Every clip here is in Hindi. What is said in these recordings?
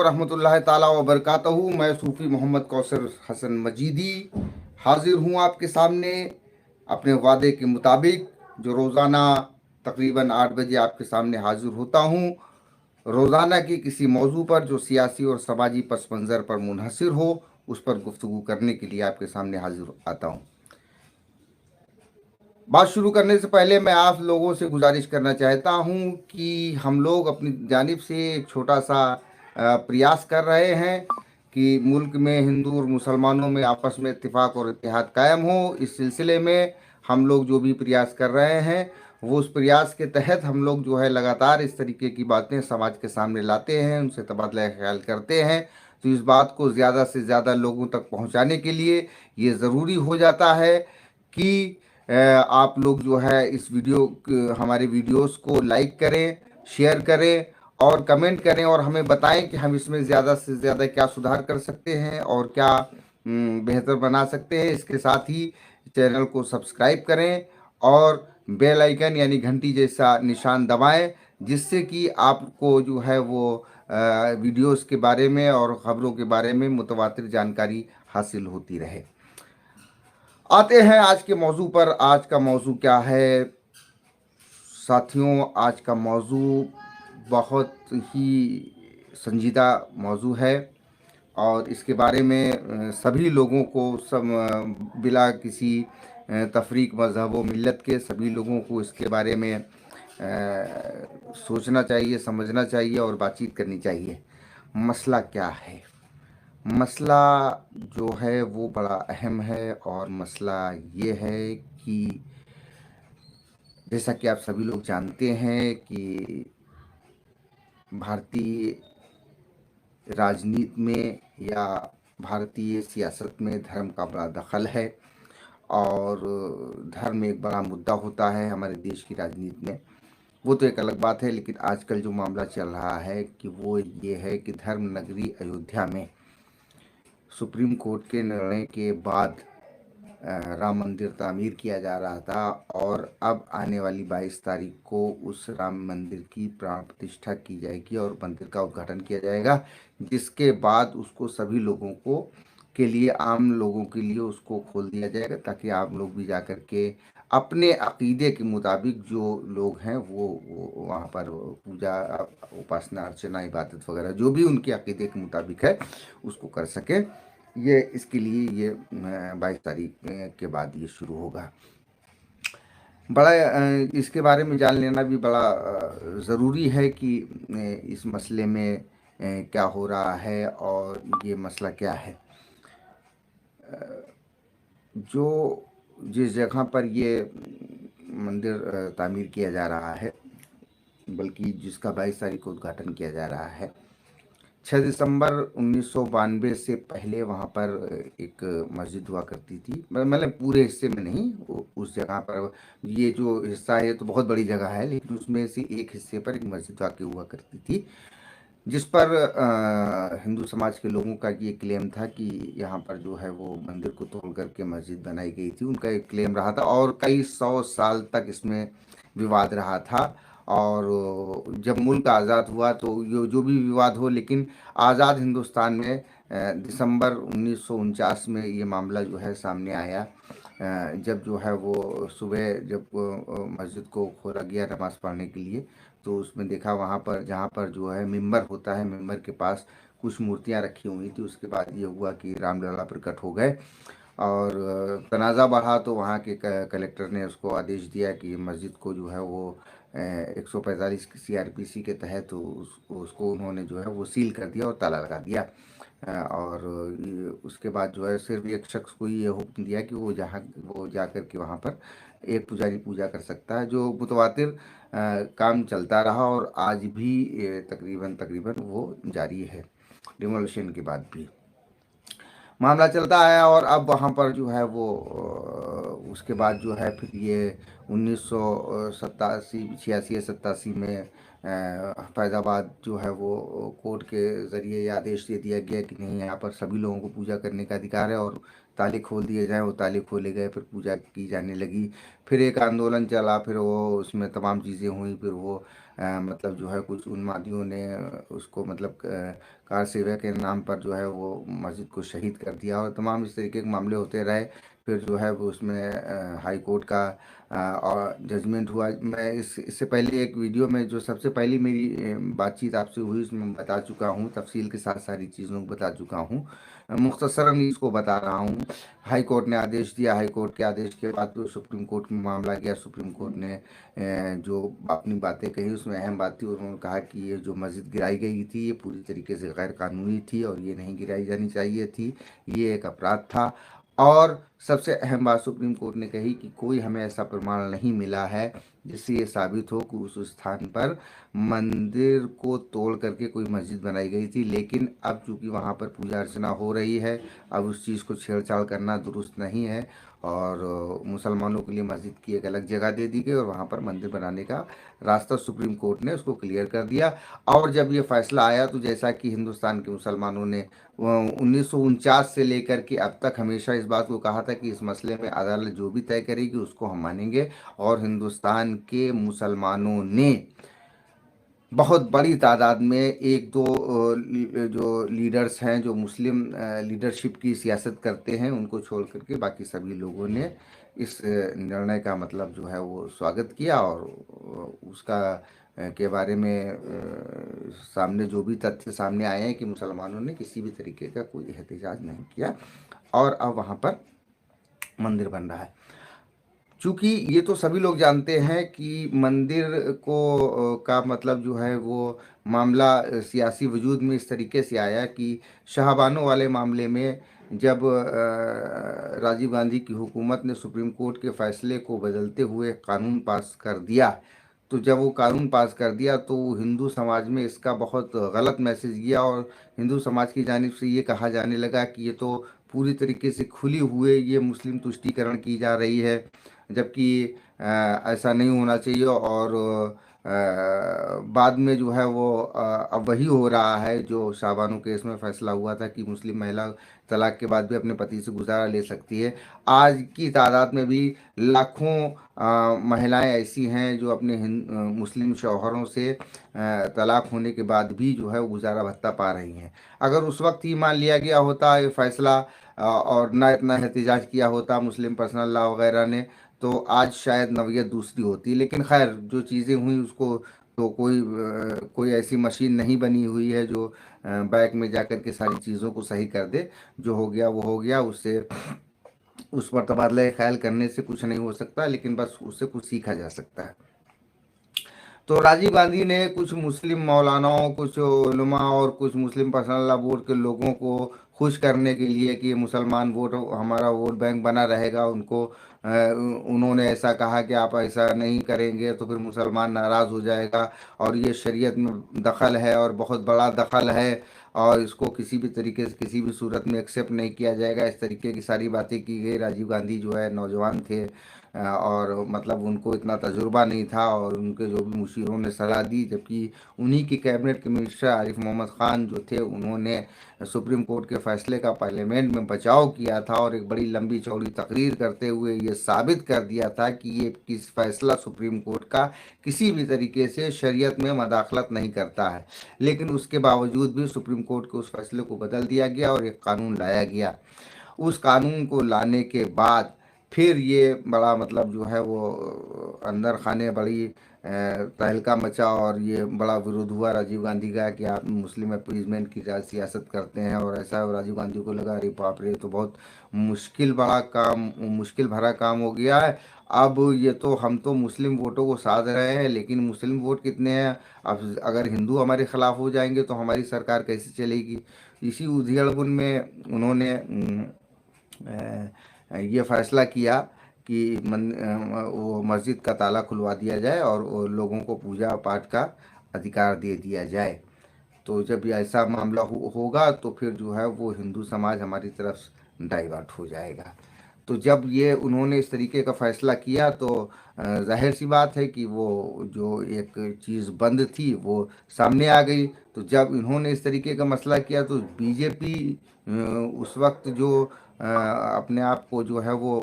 वरहमतुल्लाहि ताला व बरकातहू। मैं सूफ़ी मोहम्मद कौसर हसन मजीदी हाजिर हूँ आपके सामने अपने वादे के मुताबिक, जो रोज़ाना तकरीबन 8 बजे आपके सामने हाजिर होता हूँ। रोज़ाना की किसी मौजू पर जो सियासी और समाजी पस मंज़र पर मुनहसर हो, उस पर गुफ्तगू करने के लिए आपके सामने हाजिर आता हूँ। बात शुरू करने से पहले मैं आप लोगों से गुजारिश करना चाहता हूं कि हम लोग अपनी जानिब से एक छोटा सा प्रयास कर रहे हैं कि मुल्क में हिंदू और मुसलमानों में आपस में इत्तेफाक और इत्तेहाद कायम हो। इस सिलसिले में हम लोग जो भी प्रयास कर रहे हैं, वो उस प्रयास के तहत हम लोग जो है लगातार इस तरीके की बातें समाज के सामने लाते हैं, उनसे तबादला ख्याल करते हैं। तो इस बात को ज़्यादा से ज़्यादा लोगों तक पहुंचाने के लिए ये ज़रूरी हो जाता है कि आप लोग जो है इस हमारे वीडियोस को लाइक करें, शेयर करें और कमेंट करें और हमें बताएं कि हम इसमें ज़्यादा से ज़्यादा क्या सुधार कर सकते हैं और क्या बेहतर बना सकते हैं। इसके साथ ही चैनल को सब्सक्राइब करें और बेल आइकन यानी घंटी जैसा निशान दबाएं, जिससे कि आपको जो है वो वीडियोस के बारे में और ख़बरों के बारे में मुतवातिर जानकारी हासिल होती रहे। आते हैं आज के मौजू पर। आज का मौजू क्या है साथियों? आज का मौजू बहुत ही संजीदा मौजू है और इसके बारे में सभी लोगों को बिला किसी तफरीक मज़हब व मिल्लत के सभी लोगों को इसके बारे में सोचना चाहिए, समझना चाहिए और बातचीत करनी चाहिए। मसला क्या है? मसला जो है वो बड़ा अहम है और मसला ये है कि जैसा कि आप सभी लोग जानते हैं कि भारतीय राजनीति में या भारतीय सियासत में धर्म का बड़ा दखल है और धर्म एक बड़ा मुद्दा होता है हमारे देश की राजनीति में। वो तो एक अलग बात है, लेकिन आजकल जो मामला चल रहा है कि वो ये है कि धर्म नगरी अयोध्या में सुप्रीम कोर्ट के निर्णय के बाद राम मंदिर तामीर किया जा रहा था और अब आने वाली 22 तारीख को उस राम मंदिर की प्राण प्रतिष्ठा की जाएगी और मंदिर का उद्घाटन किया जाएगा, जिसके बाद उसको सभी लोगों को के लिए, आम लोगों के लिए उसको खोल दिया जाएगा, ताकि आप लोग भी जाकर के अपने अकीदे के मुताबिक जो लोग हैं वो वहाँ पर पूजा, उपासना, अर्चना, इबादत वगैरह जो भी उनके अकीदे के मुताबिक है उसको कर सकें। ये इसके लिए ये 22 तारीख के बाद ये शुरू होगा। बड़ा इसके बारे में जान लेना भी बड़ा ज़रूरी है कि इस मसले में क्या हो रहा है और ये मसला क्या है। जो जिस जगह पर ये मंदिर तामीर किया जा रहा है, बल्कि जिसका 22 तारीख को उद्घाटन किया जा रहा है, 6 दिसंबर 1992 से पहले वहाँ पर एक मस्जिद हुआ करती थी। मतलब पूरे हिस्से में नहीं, उस जगह पर, ये जो हिस्सा है तो बहुत बड़ी जगह है, लेकिन उसमें से एक हिस्से पर एक मस्जिद वाकई हुआ करती थी, जिस पर हिंदू समाज के लोगों का ये क्लेम था कि यहाँ पर जो है वो मंदिर को तोड़ करके मस्जिद बनाई गई थी। उनका एक क्लेम रहा था और कई 100 साल तक इसमें विवाद रहा था। और जब मुल्क आज़ाद हुआ तो जो भी विवाद हो, लेकिन आज़ाद हिंदुस्तान में दिसंबर 1949 में ये मामला जो है सामने आया, जब जो है वो सुबह जब मस्जिद को खोला गया नमाज़ पढ़ने के लिए, तो उसमें देखा वहाँ पर जहाँ पर जो है मिंबर होता है, मिंबर के पास कुछ मूर्तियाँ रखी हुई थी। उसके बाद ये हुआ कि रामलला प्रकट हो गए और तनाज़ा बढ़ा, तो वहाँ के कलेक्टर ने उसको आदेश दिया कि मस्जिद को जो है वो 145 CRPC के तहत उसको उन्होंने जो है वो सील कर दिया और ताला लगा दिया। और उसके बाद जो है सिर्फ एक शख्स को ये हुक्म दिया कि वो जा कर के वहाँ पर एक पुजारी पूजा कर सकता है। जो मुतवातिर काम चलता रहा और आज भी तकरीबन तकरीबन वो जारी है, डिमोलिशन के बाद भी मामला चलता है। और अब वहाँ पर जो है वो उसके बाद जो है फिर ये 1987, 86 या 87 में फैज़ाबाद जो है वो कोर्ट के ज़रिए ये आदेश दे दिया गया कि नहीं, यहाँ पर सभी लोगों को पूजा करने का अधिकार है और ताले खोल दिए जाएँ। वो ताले खोले गए, फिर पूजा की जाने लगी। फिर एक आंदोलन चला, फिर वो उसमें तमाम चीज़ें हुई, फिर वो मतलब जो है कुछ उन्मादियों ने उसको मतलब कार सेवा के नाम पर जो है वो मस्जिद को शहीद कर दिया, और तमाम इस तरीके के मामले होते रहे। फिर जो है वो उसमें हाई कोर्ट का और जजमेंट हुआ। मैं इससे पहले एक वीडियो में जो सबसे पहली मेरी बातचीत आपसे हुई उसमें मैं बता चुका हूँ, तफसील के साथ सारी चीज़ों को बता चुका हूँ। मुख्तसरन इसको बता रहा हूँ। हाई कोर्ट ने आदेश दिया, हाई कोर्ट के आदेश के बाद तो सुप्रीम कोर्ट में मामला गया। सुप्रीम कोर्ट ने जो अपनी बातें कही उसमें अहम बात थी, उन्होंने कहा कि ये जो मस्जिद गिराई गई थी ये पूरी तरीके से गैर कानूनी थी और ये नहीं गिराई जानी चाहिए थी, ये एक अपराध था। और सबसे अहम बात सुप्रीम कोर्ट ने कही कि कोई हमें ऐसा प्रमाण नहीं मिला है जिससे ये साबित हो कि उस स्थान पर मंदिर को तोड़ करके कोई मस्जिद बनाई गई थी। लेकिन अब चूंकि वहाँ पर पूजा अर्चना हो रही है, अब उस चीज़ को छेड़छाड़ करना दुरुस्त नहीं है, और मुसलमानों के लिए मस्जिद की एक अलग जगह दे दी गई और वहाँ पर मंदिर बनाने का रास्ता सुप्रीम कोर्ट ने उसको क्लियर कर दिया। और जब ये फैसला आया तो जैसा कि हिंदुस्तान के मुसलमानों ने 1949 से लेकर के अब तक हमेशा इस बात को कहा था कि इस मसले में अदालत जो भी तय करेगी उसको हम मानेंगे, और हिंदुस्तान के मुसलमानों ने बहुत बड़ी तादाद में एक दो जो लीडर्स हैं जो मुस्लिम लीडरशिप की सियासत करते हैं उनको छोड़ करके बाकी सभी लोगों ने इस निर्णय का मतलब जो है वो स्वागत किया, और उसका के बारे में सामने जो भी तथ्य सामने आए हैं कि मुसलमानों ने किसी भी तरीके का कोई एहतजाज नहीं किया, और अब वहाँ पर मंदिर बन रहा है। चूंकि ये तो सभी लोग जानते हैं कि मंदिर को का मतलब जो है वो मामला सियासी वजूद में इस तरीके से आया कि शाहबानों वाले मामले में जब राजीव गांधी की हुकूमत ने सुप्रीम कोर्ट के फैसले को बदलते हुए कानून पास कर दिया, तो जब वो कानून पास कर दिया तो हिंदू समाज में इसका बहुत गलत मैसेज गया, और हिंदू समाज की जानिब से ये कहा जाने लगा कि ये तो पूरी तरीके से खुली हुए ये मुस्लिम तुष्टीकरण की जा रही है, जबकि ऐसा नहीं होना चाहिए। और बाद में जो है वो अब वही हो रहा है जो शाहबानो केस में फैसला हुआ था कि मुस्लिम महिला तलाक के बाद भी अपने पति से गुजारा ले सकती है। आज की तादाद में भी लाखों महिलाएं ऐसी हैं जो अपने मुस्लिम शौहरों से तलाक होने के बाद भी जो है वो गुजारा भत्ता पा रही हैं। अगर उस वक्त ही मान लिया गया होता ये फैसला और ना इतना एहतजाज किया होता मुस्लिम पर्सनल लॉ वगैरह ने, तो आज शायद नौयत दूसरी होती। लेकिन खैर जो चीज़ें हुई उसको तो कोई ऐसी मशीन नहीं बनी हुई है जो बैक में जाकर के सारी चीज़ों को सही कर दे। जो हो गया वो हो गया, उससे उस पर तबादला ख्याल करने से कुछ नहीं हो सकता, लेकिन बस उससे कुछ सीखा जा सकता है। तो राजीव गांधी ने कुछ मुस्लिम मौलानाओं, कुछ उलमा और कुछ मुस्लिम पर्सनल लॉ बोर्ड के लोगों को खुश करने के लिए कि मुसलमान वोट हमारा वोट बैंक बना रहेगा, उनको उन्होंने ऐसा कहा कि आप ऐसा नहीं करेंगे तो फिर मुसलमान नाराज़ हो जाएगा, और ये शरीयत में दखल है और बहुत बड़ा दखल है, और इसको किसी भी तरीके से किसी भी सूरत में एक्सेप्ट नहीं किया जाएगा। इस तरीके की सारी बातें की गई। राजीव गांधी जो है नौजवान थे, और मतलब उनको इतना तजुर्बा नहीं था, और उनके जो भी मुशीरों ने सलाह दी, जबकि उन्हीं की कैबिनेट के मिनिस्टर आरिफ मोहम्मद ख़ान जो थे उन्होंने सुप्रीम कोर्ट के फैसले का पार्लियामेंट में बचाव किया था, और एक बड़ी लंबी चौड़ी तकरीर करते हुए ये साबित कर दिया था कि ये किस फैसला सुप्रीम कोर्ट का किसी भी तरीके से शरीयत में मदाखलत नहीं करता है। लेकिन उसके बावजूद भी सुप्रीम कोर्ट के उस फैसले को बदल दिया गया और एक कानून लाया गया। उस कानून को लाने के बाद फिर ये बड़ा मतलब जो है वो अंदर खाने बड़ी तहलका मचा, और ये बड़ा विरोध हुआ राजीव गांधी का कि आप मुस्लिम अपीजमेंट की सियासत करते हैं और ऐसा। राजीव गांधी को लगा अरे बाप रे, तो बहुत बड़ा काम, मुश्किल भरा काम हो गया है। अब ये तो हम तो मुस्लिम वोटों को साध रहे हैं, लेकिन मुस्लिम वोट कितने हैं? अब अगर हिंदू हमारे खिलाफ हो जाएंगे तो हमारी सरकार कैसे चलेगी? इसी उधेड़बुन में उन्होंने ये फैसला किया कि वो मस्जिद का ताला खुलवा दिया जाए और वो लोगों को पूजा पाठ का अधिकार दे दिया जाए। तो जब ऐसा मामला होगा तो फिर जो है वो हिंदू समाज हमारी तरफ डाइवर्ट हो जाएगा। तो जब ये उन्होंने इस तरीके का फैसला किया तो जाहिर सी बात है कि वो जो एक चीज़ बंद थी वो सामने आ गई। तो जब इन्होंने इस तरीके का मसला किया तो बीजेपी उस वक्त जो अपने आप को जो है वो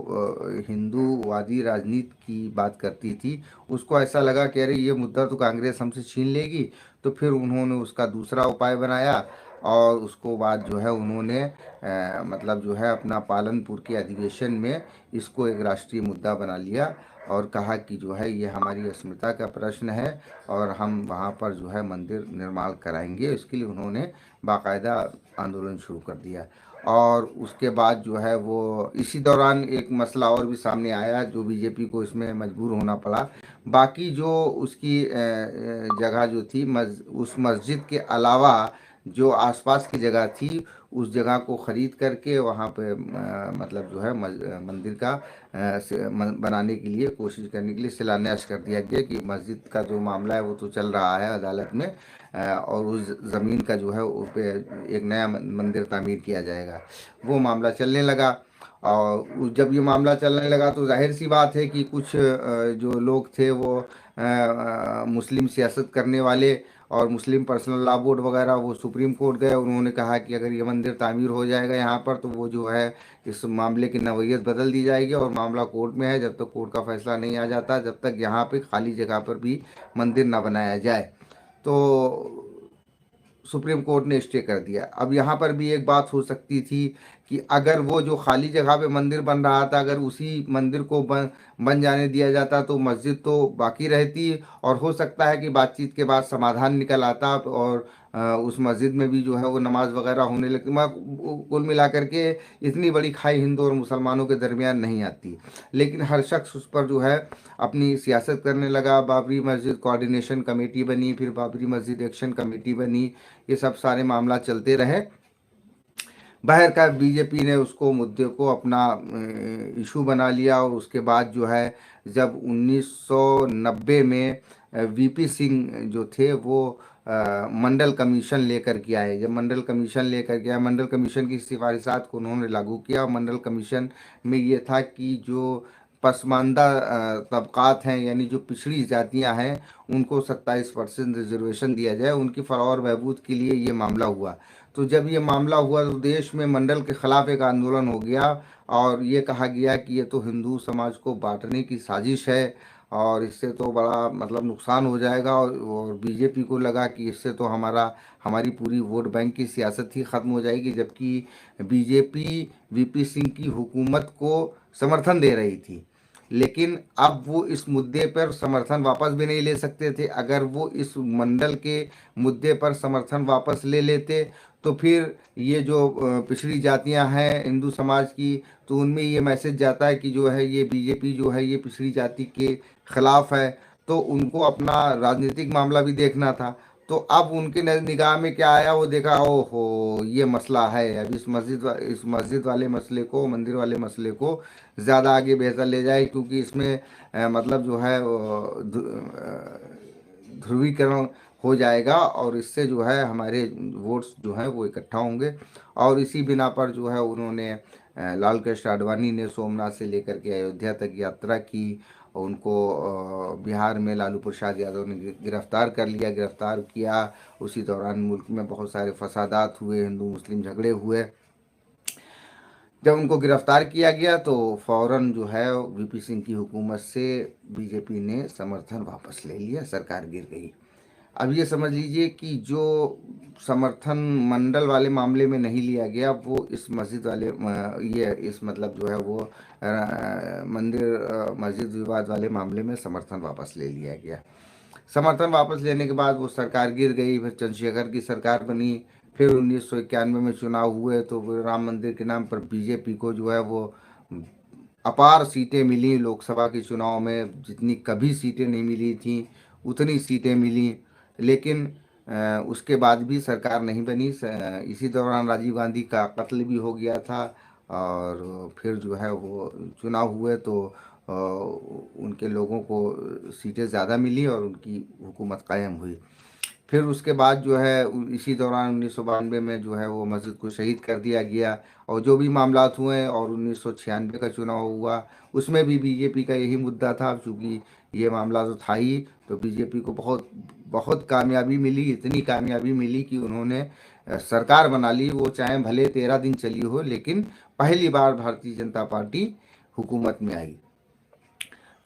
हिंदूवादी राजनीति की बात करती थी, उसको ऐसा लगा कि अरे ये मुद्दा तो कांग्रेस हमसे छीन लेगी। तो फिर उन्होंने उसका दूसरा उपाय बनाया और उसको बाद जो है उन्होंने मतलब जो है अपना पालनपुर के अधिवेशन में इसको एक राष्ट्रीय मुद्दा बना लिया और कहा कि जो है ये हमारी अस्मिता का प्रश्न है और हम वहाँ पर जो है मंदिर निर्माण कराएंगे। इसके लिए उन्होंने बाकायदा आंदोलन शुरू कर दिया। और उसके बाद जो है वो इसी दौरान एक मसला और भी सामने आया जो बीजेपी को इसमें मजबूर होना पड़ा। बाकी जो उसकी जगह जो थी उस मस्जिद के अलावा जो आसपास की जगह थी उस जगह को खरीद करके वहाँ पे मतलब जो है मंदिर का बनाने के लिए कोशिश करने के लिए शिलान्यास कर दिया गया कि मस्जिद का जो मामला है वो तो चल रहा है अदालत में, और उस ज़मीन का जो है उस पे एक नया मंदिर तामीर किया जाएगा। वो मामला चलने लगा और जब ये मामला चलने लगा तो जाहिर सी बात है कि कुछ जो लोग थे वो मुस्लिम सियासत करने वाले और मुस्लिम पर्सनल लॉ बोर्ड वगैरह वो सुप्रीम कोर्ट गए। उन्होंने कहा कि अगर ये मंदिर तामीर हो जाएगा यहाँ पर तो वो जो है इस मामले की नवैयत बदल दी जाएगी और मामला कोर्ट में है। जब तक कोर्ट का फैसला नहीं आ जाता जब तक यहाँ पे खाली जगह पर भी मंदिर न बनाया जाए। तो सुप्रीम कोर्ट ने स्टे कर दिया। अब यहाँ पर भी एक बात हो सकती थी कि अगर वो जो खाली जगह पे मंदिर बन रहा था अगर उसी मंदिर को बन जाने दिया जाता तो मस्जिद तो बाकी रहती और हो सकता है कि बातचीत के बाद समाधान निकल आता और उस मस्जिद में भी जो है वो नमाज वगैरह होने लगती। कुल मिलाकर के इतनी बड़ी खाई हिंदू और मुसलमानों के दरमियान नहीं आती। लेकिन हर शख्स उस पर जो है अपनी सियासत करने लगा। बाबरी मस्जिद कोऑर्डिनेशन कमेटी बनी, फिर बाबरी मस्जिद एक्शन कमेटी बनी, ये सब सारे मामला चलते रहे। बाहर का बीजेपी ने उसको मुद्दे को अपना इशू बना लिया और उसके बाद जो है जब 1990 में वीपी सिंह जो थे वो मंडल कमीशन लेकर के आए। जब मंडल कमीशन लेकर के आए, मंडल कमीशन की सिफारिशात को उन्होंने लागू किया। मंडल कमीशन में ये था कि जो पसमानदा तबकात हैं यानी जो पिछड़ी जातियां हैं उनको 27% रिजर्वेशन दिया जाए, उनकी फलाह और बहबूद के लिए ये मामला हुआ। तो जब ये मामला हुआ तो देश में मंडल के खिलाफ एक आंदोलन हो गया और ये कहा गया कि ये तो हिंदू समाज को बांटने की साजिश है और इससे तो बड़ा मतलब नुकसान हो जाएगा। और बीजेपी को लगा कि इससे तो हमारी पूरी वोट बैंक की सियासत ही ख़त्म हो जाएगी, जबकि बीजेपी वीपी सिंह की हुकूमत को समर्थन दे रही थी। लेकिन अब वो इस मुद्दे पर समर्थन वापस भी नहीं ले सकते थे। अगर वो इस मंडल के मुद्दे पर समर्थन वापस ले लेते तो फिर ये जो पिछड़ी जातियां हैं हिंदू समाज की तो उनमें ये मैसेज जाता है कि जो है ये बीजेपी जो है ये पिछड़ी जाति के खिलाफ है। तो उनको अपना राजनीतिक मामला भी देखना था। तो अब उनके निगाह में क्या आया, वो देखा ओहो ये मसला है, अब इस मस्जिद वाले मसले को, मंदिर वाले मसले को ज़्यादा आगे बेहतर ले जाए क्योंकि इसमें मतलब जो है ध्रुवीकरण हो जाएगा और इससे जो है हमारे वोट्स जो हैं वो इकट्ठा होंगे। और इसी बिना पर जो है उन्होंने लाल कृष्ण आडवाणी ने सोमनाथ से लेकर के अयोध्या तक यात्रा की और उनको बिहार में लालू प्रसाद यादव ने गिरफ्तार कर लिया, गिरफ्तार किया। उसी दौरान मुल्क में बहुत सारे फसादात हुए, हिंदू मुस्लिम झगड़े हुए। जब उनको गिरफ्तार किया गया तो फौरन जो है वीपी सिंह की हुकूमत से बीजेपी ने समर्थन वापस ले लिया, सरकार गिर गई। अब ये समझ लीजिए कि जो समर्थन मंडल वाले मामले में नहीं लिया गया वो इस मस्जिद वाले ये इस मतलब जो है वो मंदिर मस्जिद विवाद वाले मामले में समर्थन वापस ले लिया गया। समर्थन वापस लेने के बाद वो सरकार गिर गई, फिर चंद्रशेखर की सरकार बनी। फिर 1991 में चुनाव हुए तो वो राम मंदिर के नाम पर बीजेपी को जो है वो अपार सीटें मिली। लोकसभा के चुनाव में जितनी कभी सीटें नहीं मिली थी उतनी सीटें मिली। लेकिन उसके बाद भी सरकार नहीं बनी। इसी दौरान राजीव गांधी का कत्ल भी हो गया था और फिर जो है वो चुनाव हुए तो उनके लोगों को सीटें ज़्यादा मिली और उनकी हुकूमत कायम हुई। फिर उसके बाद जो है इसी दौरान 1992 में जो है वो मस्जिद को शहीद कर दिया गया और जो भी मामलात हुए और 1996 का चुनाव हुआ उसमें भी बीजेपी का यही मुद्दा था। चूँकि ये मामला तो था ही तो बीजेपी को बहुत बहुत कामयाबी मिली, इतनी कामयाबी मिली कि उन्होंने सरकार बना ली, वो चाहे भले 13 दिन चली हो, लेकिन पहली बार भारतीय जनता पार्टी हुकूमत में आई।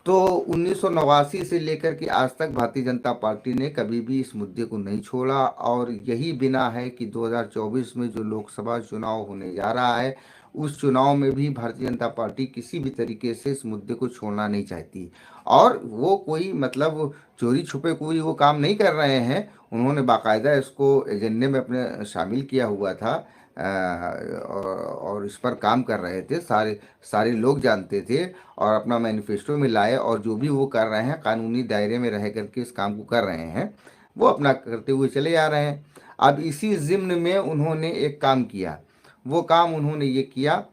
तो 1989 से लेकर के आज तक भारतीय जनता पार्टी ने कभी भी इस मुद्दे को नहीं छोड़ा, और यही बिना है कि 2024 में जो लोकसभा चुनाव होने जा रहा है, उस चुनाव में भी भारतीय जनता पार्टी किसी भी तरीके से इस मुद्दे को छोड़ना नहीं चाहती। और वो कोई मतलब चोरी छुपे कोई वो काम नहीं कर रहे हैं, उन्होंने बाकायदा इसको एजेंडे में अपने शामिल किया हुआ था। और इस पर काम कर रहे थे, सारे सारे लोग जानते थे, और अपना मैनिफेस्टो में लाए, और जो भी वो कर रहे हैं कानूनी दायरे में रह करके इस काम को कर रहे हैं, वो अपना करते हुए चले आ रहे हैं। अब इसी ज़िम्न में उन्होंने एक काम किया। वो काम उन्होंने ये किया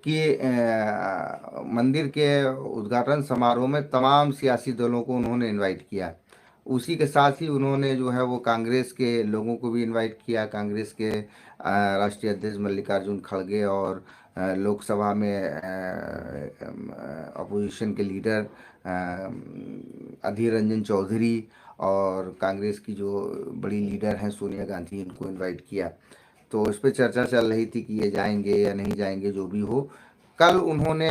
कि मंदिर के उद्घाटन समारोह में तमाम सियासी दलों को उन्होंने इनवाइट किया। उसी के साथ ही उन्होंने जो है वो कांग्रेस के लोगों को भी इनवाइट किया। कांग्रेस के राष्ट्रीय अध्यक्ष मल्लिकार्जुन खड़गे, और लोकसभा में अपोजिशन के लीडर अधीर रंजन चौधरी, और कांग्रेस की जो बड़ी लीडर हैं सोनिया गांधी, इनको इनवाइट किया। तो इस पे चर्चा चल रही थी कि ये जाएंगे या नहीं जाएंगे, जो भी हो। कल उन्होंने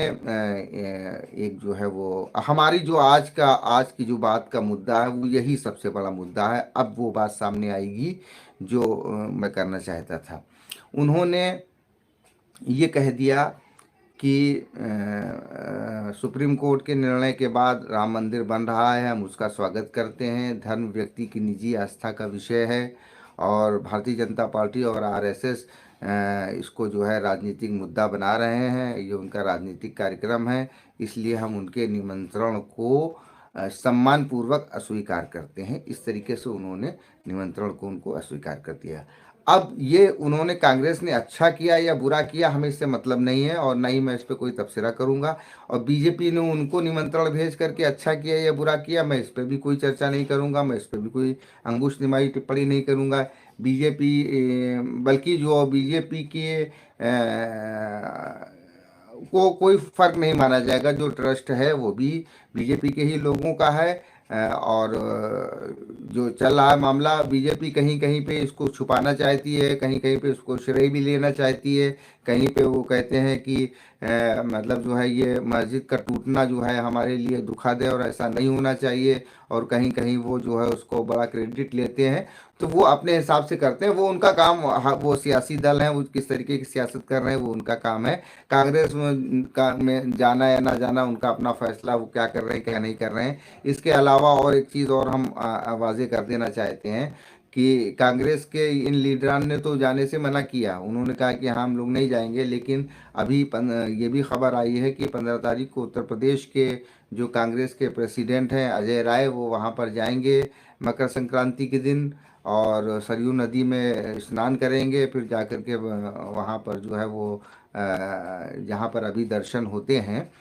एक जो है वो हमारी जो आज की जो बात का मुद्दा है, वो यही सबसे बड़ा मुद्दा है। अब वो बात सामने आएगी जो मैं करना चाहता था। उन्होंने ये कह दिया कि सुप्रीम कोर्ट के निर्णय के बाद राम मंदिर बन रहा है, हम उसका स्वागत करते हैं। धर्म व्यक्ति की निजी आस्था का विषय है, और भारतीय जनता पार्टी और आरएसएस इसको जो है राजनीतिक मुद्दा बना रहे हैं, ये उनका राजनीतिक कार्यक्रम है, इसलिए हम उनके निमंत्रण को सम्मानपूर्वक अस्वीकार करते हैं। इस तरीके से उन्होंने निमंत्रण को उनको अस्वीकार कर दिया। अब ये उन्होंने कांग्रेस ने अच्छा किया या बुरा किया, हमें इससे मतलब नहीं है, और ना ही मैं इस पर कोई तबसरा करूंगा। और बीजेपी ने उनको निमंत्रण भेज करके अच्छा किया या बुरा किया, मैं इस पर भी कोई चर्चा नहीं करूंगा, मैं इस पर भी कोई अंगुश निमाई टिप्पणी नहीं करूंगा। बीजेपी बल्कि जो बीजेपी के को कोई फर्क नहीं माना जाएगा। जो ट्रस्ट है वो भी बीजेपी के ही लोगों का है। और जो चल रहा है मामला, बीजेपी कहीं कहीं पे इसको छुपाना चाहती है, कहीं कहीं पे इसको श्रेय भी लेना चाहती है। कहीं पे वो कहते हैं कि मतलब जो है ये मस्जिद का टूटना जो है हमारे लिए दुखद है और ऐसा नहीं होना चाहिए, और कहीं कहीं वो जो है उसको बड़ा क्रेडिट लेते हैं। तो वो अपने हिसाब से करते हैं, वो उनका काम। वो सियासी दल हैं, वो किस तरीके की सियासत कर रहे हैं वो उनका काम है। कांग्रेस में जाना या ना जाना उनका अपना फैसला, वो क्या कर रहे हैं क्या नहीं कर रहे हैं। इसके अलावा और एक चीज़ और हम वाजे कर देना चाहते हैं कि कांग्रेस के इन लीडरान ने तो जाने से मना किया, उन्होंने कहा कि हाँ हम लोग नहीं जाएंगे। लेकिन अभी ये भी खबर आई है कि 15 तारीख को उत्तर प्रदेश के जो कांग्रेस के प्रेसिडेंट हैं अजय राय, वो वहाँ पर जाएंगे मकर संक्रांति के दिन, और सरयू नदी में स्नान करेंगे। फिर जाकर के वहाँ पर जो है वो जहाँ पर अभी दर्शन होते हैं,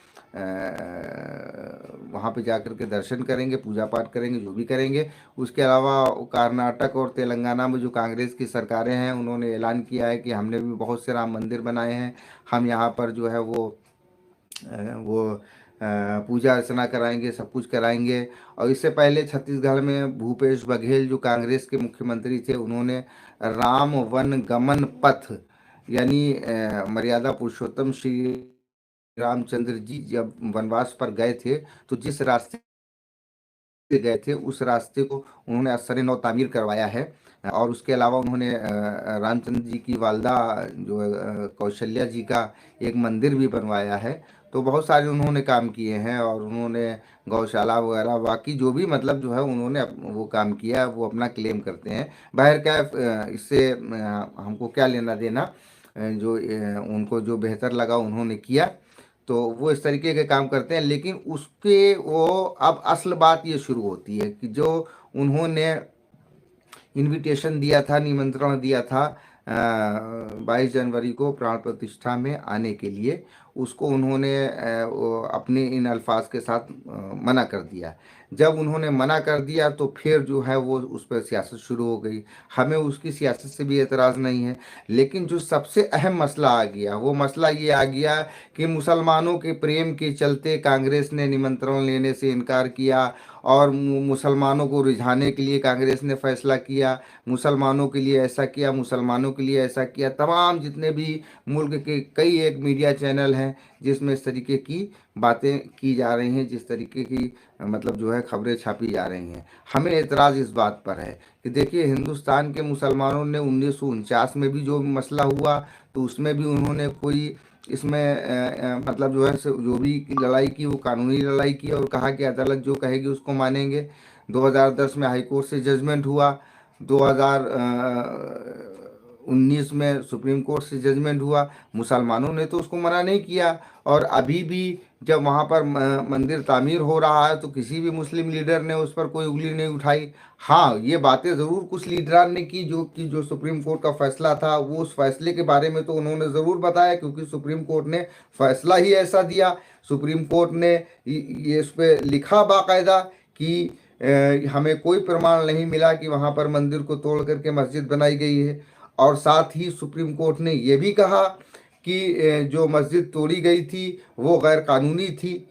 वहाँ पे जाकर के दर्शन करेंगे, पूजा पाठ करेंगे, जो भी करेंगे। उसके अलावा कर्नाटक और तेलंगाना में जो कांग्रेस की सरकारें हैं, उन्होंने ऐलान किया है कि हमने भी बहुत से राम मंदिर बनाए हैं, हम यहाँ पर जो है वो पूजा अर्चना कराएंगे, सब कुछ कराएंगे। और इससे पहले छत्तीसगढ़ में भूपेश बघेल जो कांग्रेस के मुख्यमंत्री थे, उन्होंने राम वन गमन पथ, यानी मर्यादा पुरुषोत्तम श्री रामचंद्र जी जब वनवास पर गए थे, तो जिस रास्ते से गए थे उस रास्ते को उन्होंने असर नौ तामीर करवाया है। और उसके अलावा उन्होंने रामचंद्र जी की वालदा जो है कौशल्या जी का एक मंदिर भी बनवाया है। तो बहुत सारे उन्होंने काम किए हैं, और उन्होंने गौशाला वगैरह बाकी जो भी मतलब जो है उन्होंने वो काम किया, वो अपना क्लेम करते हैं। बाहर क्या इससे हमको क्या लेना देना, जो उनको जो बेहतर लगा उन्होंने किया, तो वो इस तरीके के काम करते हैं। लेकिन उसके वो अब असल बात ये शुरू होती है कि जो उन्होंने इनविटेशन दिया था, निमंत्रण दिया था 22 जनवरी को प्राण प्रतिष्ठा में आने के लिए, उसको उन्होंने अपने इन अल्फाज के साथ मना कर दिया। जब उन्होंने मना कर दिया तो फिर जो है वो उस पर सियासत शुरू हो गई। हमें उसकी सियासत से भी एतराज़ नहीं है, लेकिन जो सबसे अहम मसला आ गया वो मसला ये आ गया कि मुसलमानों के प्रेम के चलते कांग्रेस ने निमंत्रण लेने से इनकार किया, और मुसलमानों को रिझाने के लिए कांग्रेस ने फैसला किया, मुसलमानों के लिए ऐसा किया, मुसलमानों के लिए ऐसा किया। तमाम जितने भी मुल्क के कई एक मीडिया चैनल हैं जिसमें इस तरीके की बातें की जा रही हैं, जिस तरीके की मतलब जो है खबरें छापी जा रही हैं। हमें एतराज़ इस बात पर है कि देखिए, हिंदुस्तान के मुसलमानों ने 1949 में भी जो मसला हुआ तो उसमें भी उन्होंने कोई इसमें मतलब जो है जो भी लड़ाई की वो कानूनी लड़ाई की, और कहा कि अदालत जो कहेगी उसको मानेंगे। 2010 में हाई कोर्ट से जजमेंट हुआ, 2019 में सुप्रीम कोर्ट से जजमेंट हुआ, मुसलमानों ने तो उसको मना नहीं किया। और अभी भी जब वहाँ पर मंदिर तामीर हो रहा है तो किसी भी मुस्लिम लीडर ने उस पर कोई उंगली नहीं उठाई। हाँ, ये बातें ज़रूर कुछ लीडरान ने की, जो सुप्रीम कोर्ट का फैसला था वो उस फैसले के बारे में तो उन्होंने ज़रूर बताया, क्योंकि सुप्रीम कोर्ट ने फैसला ही ऐसा दिया। सुप्रीम कोर्ट ने ये इस पर लिखा बाकायदा कि हमें कोई प्रमाण नहीं मिला कि वहाँ पर मंदिर को तोड़ करके मस्जिद बनाई गई है। और साथ ही सुप्रीम कोर्ट ने ये भी कहा कि जो मस्जिद तोड़ी गई थी वो गैर कानूनी थी।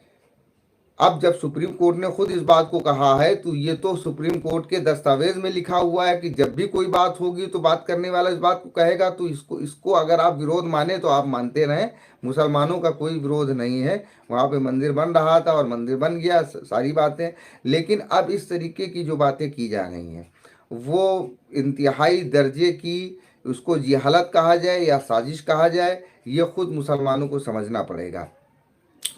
अब जब सुप्रीम कोर्ट ने खुद इस बात को कहा है तो ये तो सुप्रीम कोर्ट के दस्तावेज में लिखा हुआ है कि जब भी कोई बात होगी तो बात करने वाला इस बात को कहेगा। तो इसको अगर आप विरोध माने तो आप मानते रहें, मुसलमानों का कोई विरोध नहीं है। वहाँ पे मंदिर बन रहा था और मंदिर बन गया, सारी बातें। लेकिन अब इस तरीके की जो बातें की जा रही हैं वो इंतहाई दर्जे की, उसको जिहालत कहा जाए या साजिश कहा जाए, ये खुद मुसलमानों को समझना पड़ेगा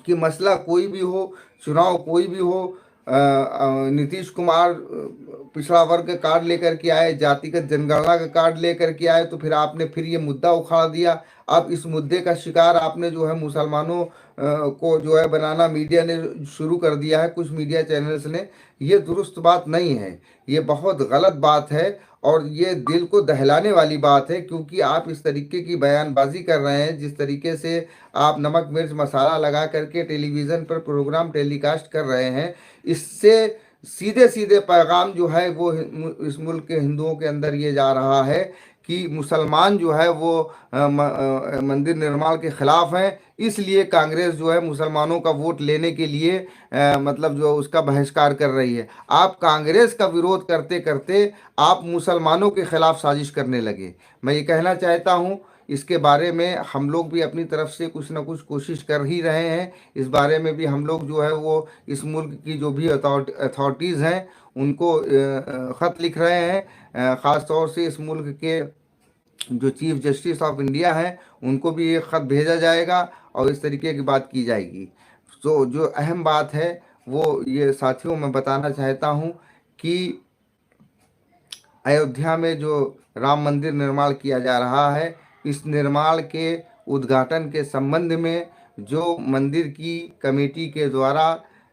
कि मसला कोई भी हो, चुनाव कोई भी हो, नीतीश कुमार पिछड़ा वर्ग का कार्ड लेकर के आए, जातिगत जनगणना का कार्ड लेकर के आए, तो फिर आपने फिर ये मुद्दा उखाड़ दिया। अब इस मुद्दे का शिकार आपने जो है मुसलमानों को जो है बनाना मीडिया ने शुरू कर दिया है, कुछ मीडिया चैनल्स ने। ये दुरुस्त बात नहीं है, ये बहुत गलत बात है और ये दिल को दहलाने वाली बात है, क्योंकि आप इस तरीके की बयानबाजी कर रहे हैं, जिस तरीके से आप नमक मिर्च मसाला लगा करके टेलीविज़न पर प्रोग्राम टेलीकास्ट कर रहे हैं, इससे सीधे सीधे पैगाम जो है वो इस मुल्क के हिंदुओं के अंदर ये जा रहा है कि मुसलमान जो है वो मंदिर निर्माण के ख़िलाफ़ हैं, इसलिए कांग्रेस जो है मुसलमानों का वोट लेने के लिए मतलब जो उसका बहिष्कार कर रही है। आप कांग्रेस का विरोध करते करते आप मुसलमानों के ख़िलाफ़ साजिश करने लगे। मैं ये कहना चाहता हूँ, इसके बारे में हम लोग भी अपनी तरफ से कुछ ना कुछ कोशिश कर ही रहे हैं। इस बारे में भी हम लोग जो है वो इस मुल्क की जो भी अथॉरिटीज़ हैं उनको ख़त लिख रहे हैं। ख़ास तौर से इस मुल्क के जो चीफ जस्टिस ऑफ इंडिया हैं उनको भी ये ख़त भेजा जाएगा और इस तरीके की बात की जाएगी। तो जो अहम बात है वो ये साथियों मैं बताना चाहता हूँ कि अयोध्या में जो राम मंदिर निर्माण किया जा रहा है, इस निर्माण के उद्घाटन के संबंध में जो मंदिर की कमेटी के द्वारा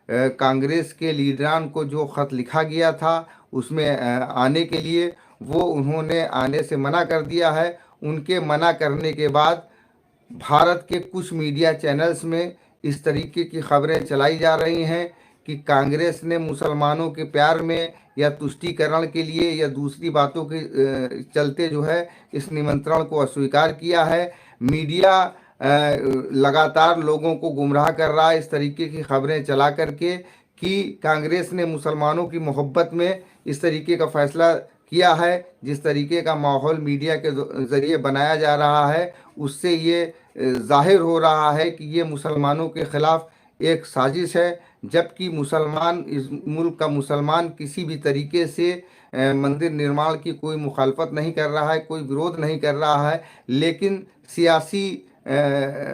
कांग्रेस के लीडरान को जो ख़त लिखा गया था उसमें आने के लिए, वो उन्होंने आने से मना कर दिया है। उनके मना करने के बाद भारत के कुछ मीडिया चैनल्स में इस तरीके की खबरें चलाई जा रही हैं कि कांग्रेस ने मुसलमानों के प्यार में या तुष्टीकरण के लिए या दूसरी बातों के चलते जो है इस निमंत्रण को अस्वीकार किया है। मीडिया लगातार लोगों को गुमराह कर रहा है इस तरीके की खबरें चला करके कि कांग्रेस ने मुसलमानों की मोहब्बत में इस तरीके का फैसला किया है। जिस तरीके का माहौल मीडिया के ज़रिए बनाया जा रहा है उससे ये जाहिर हो रहा है कि ये मुसलमानों के ख़िलाफ़ एक साजिश है, जबकि मुसलमान, इस मुल्क का मुसलमान किसी भी तरीके से मंदिर निर्माण की कोई मुखालफत नहीं कर रहा है, कोई विरोध नहीं कर रहा है। लेकिन सियासी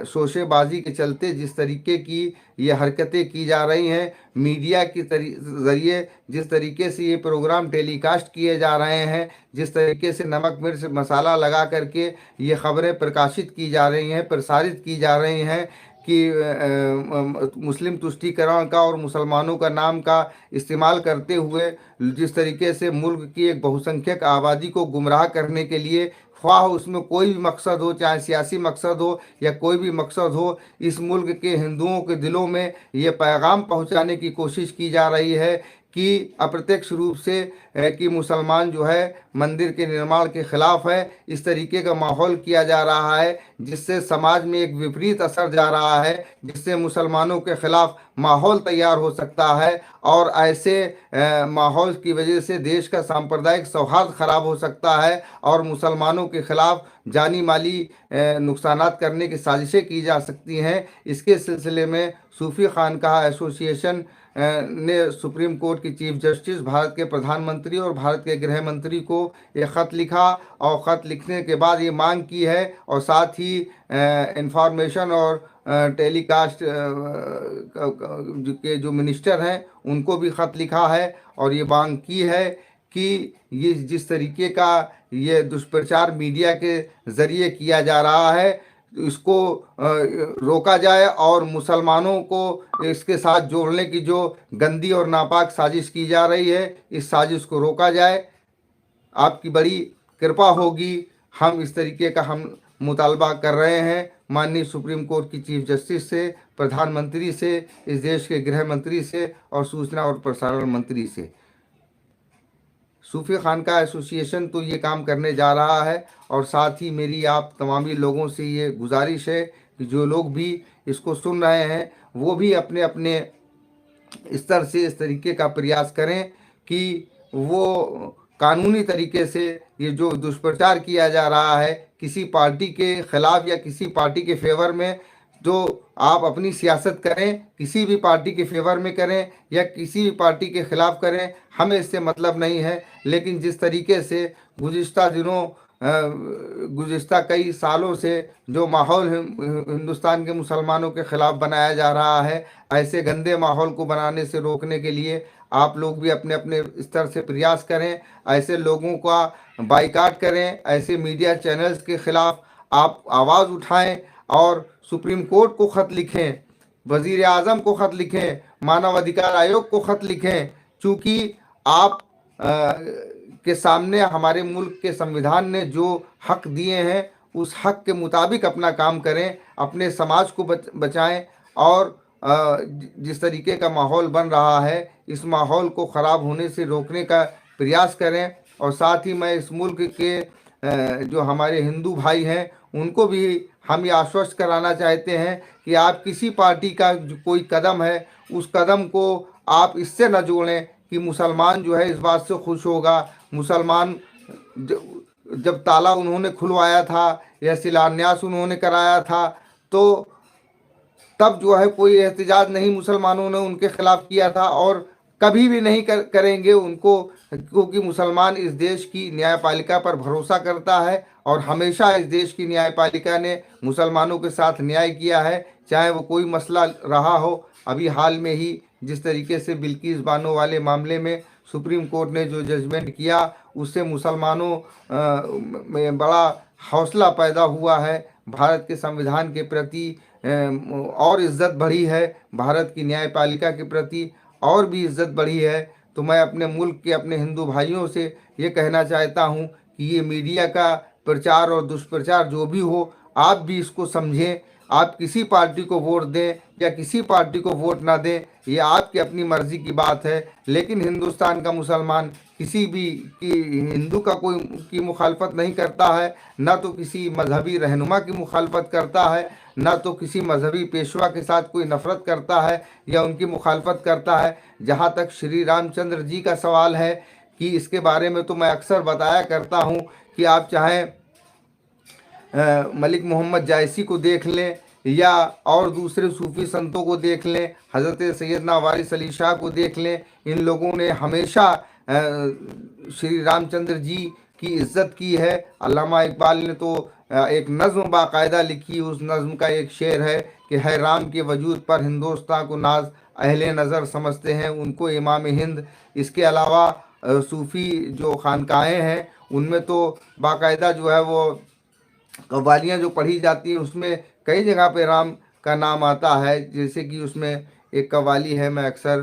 शोशेबाजी के चलते जिस तरीके की ये हरकतें की जा रही हैं, मीडिया के ज़रिए जिस तरीके से ये प्रोग्राम टेलीकास्ट किए जा रहे हैं, जिस तरीके से नमक मिर्च मसाला लगा करके ये ख़बरें प्रकाशित की जा रही हैं, प्रसारित की जा रही हैं कि मुस्लिम तुष्टीकरण का और मुसलमानों का नाम का इस्तेमाल करते हुए जिस तरीके से मुल्क की एक बहुसंख्यक आबादी को गुमराह करने के लिए, ख्वाह उसमें कोई भी मकसद हो, चाहे सियासी मकसद हो या कोई भी मकसद हो, इस मुल्क के हिंदुओं के दिलों में ये पैगाम पहुंचाने की कोशिश की जा रही है कि अप्रत्यक्ष रूप से कि मुसलमान जो है मंदिर के निर्माण के खिलाफ है। इस तरीके का माहौल किया जा रहा है जिससे समाज में एक विपरीत असर जा रहा है, जिससे मुसलमानों के खिलाफ माहौल तैयार हो सकता है और ऐसे माहौल की वजह से देश का सांप्रदायिक सौहार्द खराब हो सकता है और मुसलमानों के खिलाफ जानी माली नुकसानात करने की साजिशें की जा सकती हैं। इसके सिलसिले में सूफी खानकाह एसोसिएशन ने सुप्रीम कोर्ट की चीफ जस्टिस, भारत के प्रधानमंत्री और भारत के गृह मंत्री को एक ख़त लिखा और ख़त लिखने के बाद ये मांग की है और साथ ही इंफॉर्मेशन और टेलीकास्ट के जो मिनिस्टर हैं उनको भी ख़त लिखा है और ये मांग की है कि ये जिस तरीके का ये दुष्प्रचार मीडिया के ज़रिए किया जा रहा है इसको रोका जाए और मुसलमानों को इसके साथ जोड़ने की जो गंदी और नापाक साजिश की जा रही है इस साजिश को रोका जाए। आपकी बड़ी कृपा होगी। हम इस तरीके का हम मुतालबा कर रहे हैं माननीय सुप्रीम कोर्ट की चीफ जस्टिस से, प्रधानमंत्री से, इस देश के गृह मंत्री से और सूचना और प्रसारण मंत्री से। सूफी खानकाह एसोसिएशन तो ये काम करने जा रहा है और साथ ही मेरी आप तमामी लोगों से ये गुजारिश है कि जो लोग भी इसको सुन रहे हैं वो भी अपने अपने स्तर से इस तरीके का प्रयास करें कि वो कानूनी तरीके से ये जो दुष्प्रचार किया जा रहा है किसी पार्टी के खिलाफ या किसी पार्टी के फेवर में, जो आप अपनी सियासत करें किसी भी पार्टी के फेवर में करें या किसी भी पार्टी के खिलाफ करें, हमें इससे मतलब नहीं है। लेकिन जिस तरीके से गुज़िश्ता दिनों गुज़िश्ता कई सालों से जो माहौल हिंदुस्तान के मुसलमानों के ख़िलाफ़ बनाया जा रहा है, ऐसे गंदे माहौल को बनाने से रोकने के लिए आप लोग भी अपने अपने स्तर से प्रयास करें, ऐसे लोगों का बाइकाट करें, ऐसे मीडिया चैनल्स के ख़िलाफ़ आप आवाज़ उठाएं और सुप्रीम कोर्ट को ख़त लिखें, वज़ीर आज़म को ख़त लिखें, मानव अधिकार आयोग को ख़त लिखें। चूँकि आप के सामने हमारे मुल्क के संविधान ने जो हक दिए हैं उस हक के मुताबिक अपना काम करें, अपने समाज को बचाएं और जिस तरीके का माहौल बन रहा है इस माहौल को ख़राब होने से रोकने का प्रयास करें। और साथ ही मैं इस मुल्क के जो हमारे हिंदू भाई हैं उनको भी हम ये आश्वस्त कराना चाहते हैं कि आप किसी पार्टी का जो कोई कदम है उस कदम को आप इससे न जोड़ें कि मुसलमान जो है इस बात से खुश होगा। मुसलमान जब ताला उन्होंने खुलवाया था या शिलान्यास उन्होंने कराया था तो तब जो है कोई एहतजाज नहीं मुसलमानों ने उनके खिलाफ किया था और कभी भी नहीं करेंगे उनको, क्योंकि मुसलमान इस देश की न्यायपालिका पर भरोसा करता है और हमेशा इस देश की न्यायपालिका ने मुसलमानों के साथ न्याय किया है, चाहे वो कोई मसला रहा हो। अभी हाल में ही जिस तरीके से बिल्किस बानो वाले मामले में सुप्रीम कोर्ट ने जो जजमेंट किया उससे मुसलमानों में बड़ा हौसला पैदा हुआ है, भारत के संविधान के प्रति और इज़्ज़त बढ़ी है, भारत की न्यायपालिका के प्रति और भी इज़्ज़त बढ़ी है। तो मैं अपने मुल्क के अपने हिंदू भाइयों से ये कहना चाहता हूँ कि ये मीडिया का प्रचार और दुष्प्रचार जो भी हो आप भी इसको समझें। आप किसी पार्टी को वोट दें या किसी पार्टी को वोट ना दें ये आपकी अपनी मर्ज़ी की बात है, लेकिन हिंदुस्तान का मुसलमान किसी भी हिंदू का कोई की मुखालफत नहीं करता है, ना तो किसी मजहबी रहनुमा की मुखालफत करता है, ना तो किसी मजहबी पेशवा के साथ कोई नफ़रत करता है या उनकी मुखालफत करता है। जहाँ तक श्री रामचंद्र जी का सवाल है कि इसके बारे में तो मैं अक्सर बताया करता हूँ कि आप चाहें मलिक मोहम्मद जायसी को देख लें या और दूसरे सूफ़ी संतों को देख लें, हज़रत सैयदना वारिस अली शाह को देख लें, इन लोगों ने हमेशा श्री रामचंद्र जी की इज़्ज़त की है। अल्लामा इकबाल ने तो एक नज़्म बाकायदा लिखी, उस नज़्म का एक शेर है कि है राम के वजूद पर हिंदुस्तान को नाज, अहले नज़र समझते हैं उनको इमाम हिंद। इसके अलावा सूफ़ी जो खानकाहें हैं उनमें तो बाकायदा जो है वो कव्वालियाँ जो पढ़ी जाती हैं उसमें कई जगह पे राम का नाम आता है। जैसे कि उसमें एक कव्वाली है, मैं अक्सर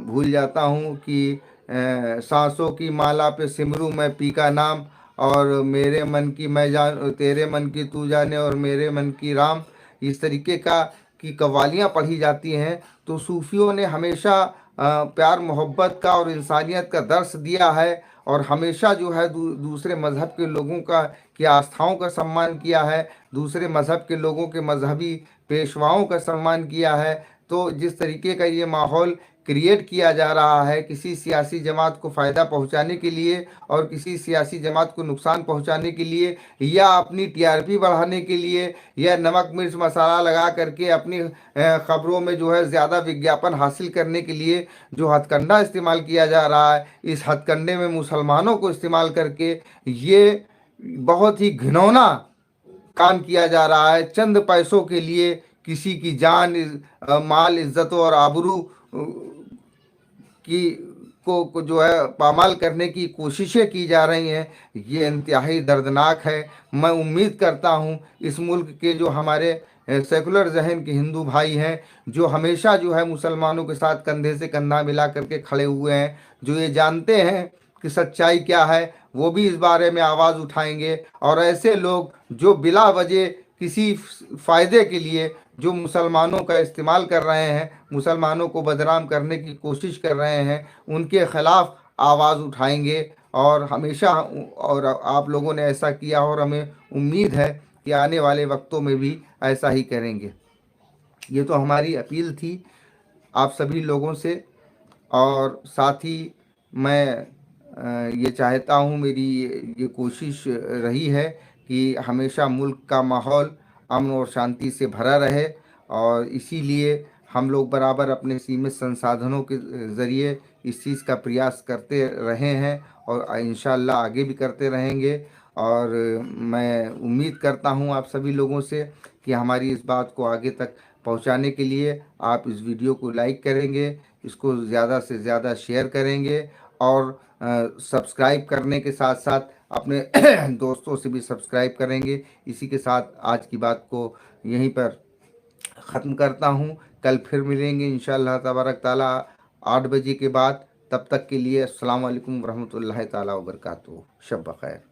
भूल जाता हूँ कि सांसों की माला पे सिमरू मैं पी का नाम और मेरे मन की मैं जान, तेरे मन की तू जाने और मेरे मन की राम। इस तरीके का की कव्वालियाँ पढ़ी जाती हैं। तो सूफ़ियों ने हमेशा प्यार मोहब्बत का और इंसानियत का दर्स दिया है, और हमेशा जो है दूसरे मज़हब के लोगों का की आस्थाओं का सम्मान किया है, दूसरे मज़हब के लोगों के मजहबी पेशवाओं का सम्मान किया है। तो जिस तरीके का ये माहौल क्रिएट किया जा रहा है किसी सियासी जमात को फ़ायदा पहुंचाने के लिए और किसी सियासी जमात को नुकसान पहुंचाने के लिए, या अपनी टीआरपी बढ़ाने के लिए, या नमक मिर्च मसाला लगा करके अपनी खबरों में जो है ज़्यादा विज्ञापन हासिल करने के लिए जो हथकंडा इस्तेमाल किया जा रहा है, इस हथकंडे में मुसलमानों को इस्तेमाल करके ये बहुत ही घिनौना काम किया जा रहा है। चंद पैसों के लिए किसी की जान, माल, इज्जत और आबरू की को जो है पामाल करने की कोशिशें की जा रही हैं। ये इंतहाई दर्दनाक है। मैं उम्मीद करता हूँ इस मुल्क के जो हमारे सेकुलर जहन के हिंदू भाई हैं, जो हमेशा जो है मुसलमानों के साथ कंधे से कंधा मिला करके खड़े हुए हैं, जो ये जानते हैं कि सच्चाई क्या है, वो भी इस बारे में आवाज़ उठाएंगे। और ऐसे लोग जो बिला वजह किसी फ़ायदे के लिए जो मुसलमानों का इस्तेमाल कर रहे हैं, मुसलमानों को बदनाम करने की कोशिश कर रहे हैं, उनके ख़िलाफ़ आवाज़ उठाएंगे। और हमेशा, और आप लोगों ने ऐसा किया और हमें उम्मीद है कि आने वाले वक्तों में भी ऐसा ही करेंगे। ये तो हमारी अपील थी आप सभी लोगों से। और साथ ही मैं ये चाहता हूँ, मेरी ये कोशिश रही है कि हमेशा मुल्क का माहौल अमन और शांति से भरा रहे, और इसीलिए हम लोग बराबर अपने सीमित संसाधनों के ज़रिए इस चीज़ का प्रयास करते रहे हैं और इंशाअल्लाह आगे भी करते रहेंगे। और मैं उम्मीद करता हूँ आप सभी लोगों से कि हमारी इस बात को आगे तक पहुँचाने के लिए आप इस वीडियो को लाइक करेंगे, इसको ज़्यादा से ज़्यादा शेयर करेंगे, और सब्सक्राइब करने के साथ साथ अपने दोस्तों से भी सब्सक्राइब करेंगे। इसी के साथ आज की बात को यहीं पर ख़त्म करता हूँ। कल फिर मिलेंगे इंशाअल्लाह तबारक ताला 8 बजे के बाद। तब तक के लिए अस्सलाम वालेकुम रहमतुल्लाहि ताला व बरकातुहू। शब बख़ैर।